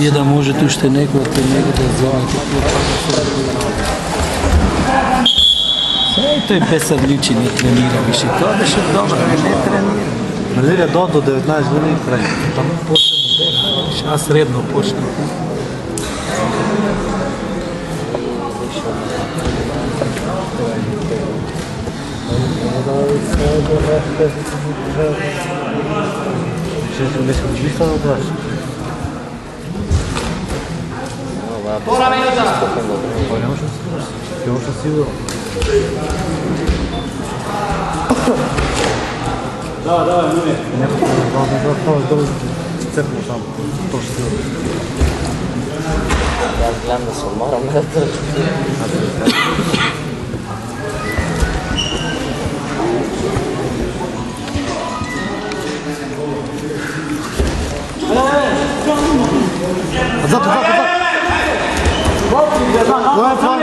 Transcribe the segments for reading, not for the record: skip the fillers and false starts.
И да можете още него да вземете. Той без съдличи не тренира више. Това беше добре, не тренира. Нали до 19 години край. Там почна модерна, аз средно почна. Да, не. Цепно само. Точно сигурно. Аз гледам да се уморам на търчу. Отзад! Кой е фланг?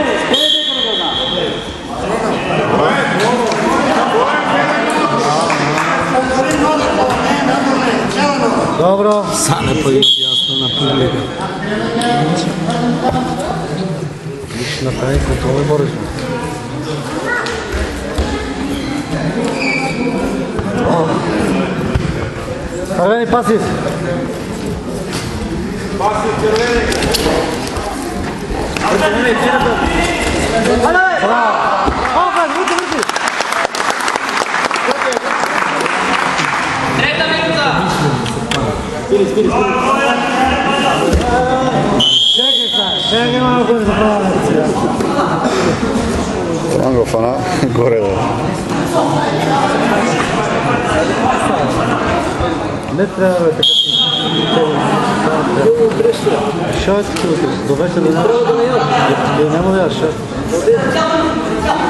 Dobro. Sada pa je jasno na pублика. Виж на тази контрол бориш. Червени паси. Паси червени. Трета минута! Спири. Чекай малко да забравя. Фланго фана, горе да. Не трябва да е така. Шайт, до вечера да няма да я шайт.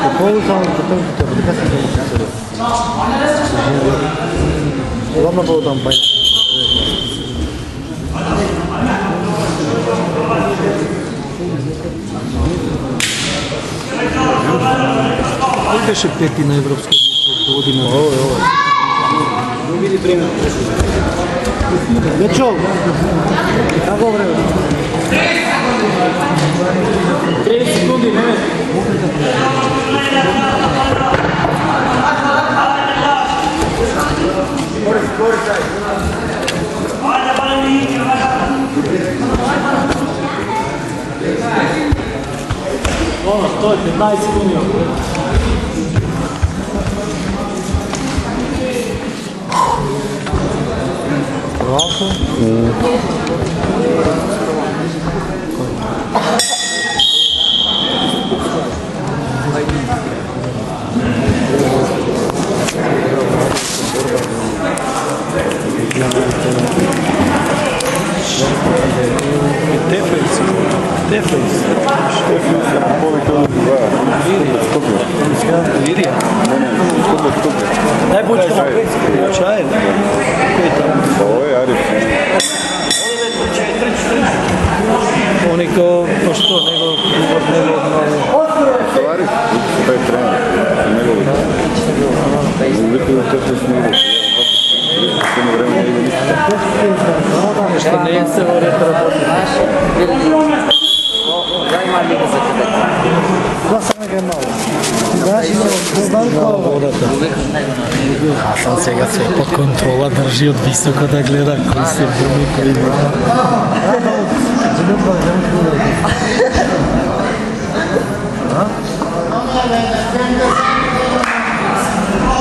Какво само по тъмките, така си да му се ладно бъл там бай. Кой беше пети на Европска година? Види пример. Гачол! Какво време? 30 секунди, не. Стой, 15 секунди. Правилно? Дай бочка. Чай. Ovo je Arif. Oniko, no što, nego To je Arif, taj trener. Njegovi. Uvijek da to smo uvijek. Jedno vreme ne ima ništa. nešto ne se vore работи. Дай има лига за кадети. Това само е malo. Знаеш, не знам какво е водата. Аз съм сега sve под контрола, държи от високо да гледа кой се буми, кой не.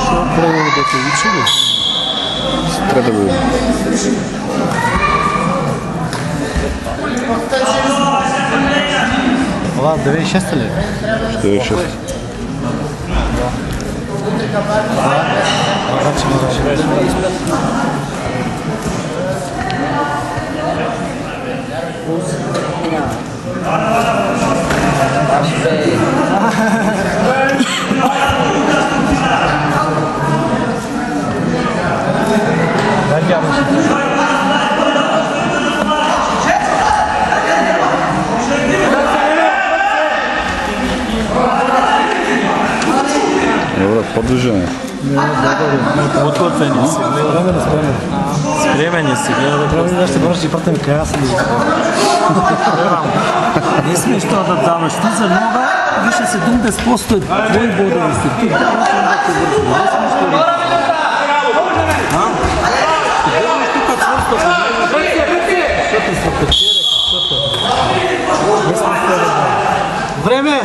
Що право да те учи ли? Трябва да видим. Това 96 ли? 96. Dobro, podviženje. Подготвени си. Време на спреме. Pripremanje se gleda. Treba mi da što vrši protiv kada ja sam Ne smiješ to da davaš, ti za noga više 70% tvoji bodovi su ti. Ne smiješ to reći. Vreme!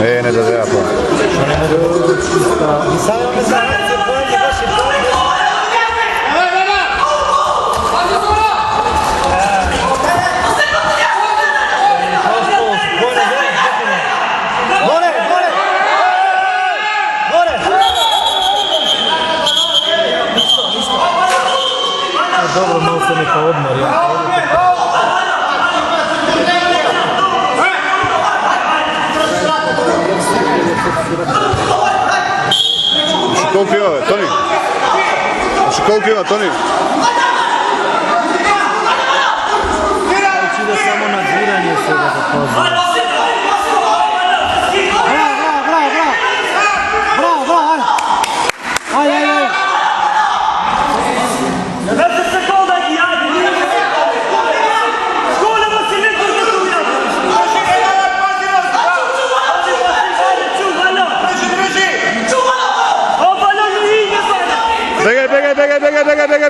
Ne da treba to. Dobro, malo se neka odmor, ja. Koliko ima, Toni? Koliko ima, Toni? Hoću da samo nadziranje se da zapazi.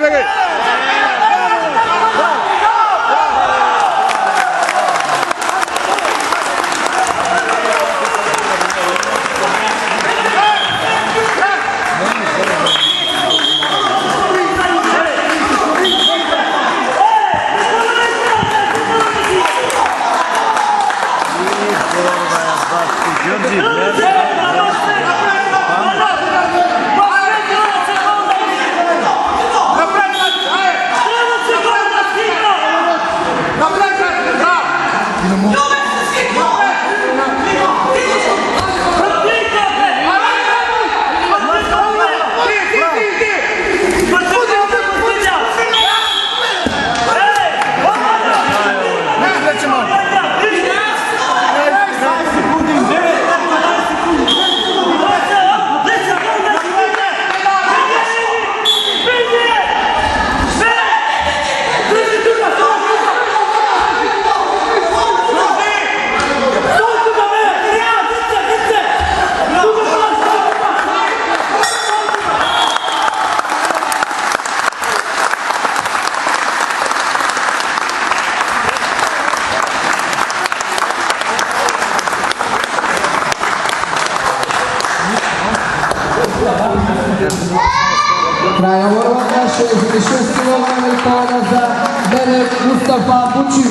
Begaj! Kraja borba naše 66 kg za Benek Mustafa Bučin.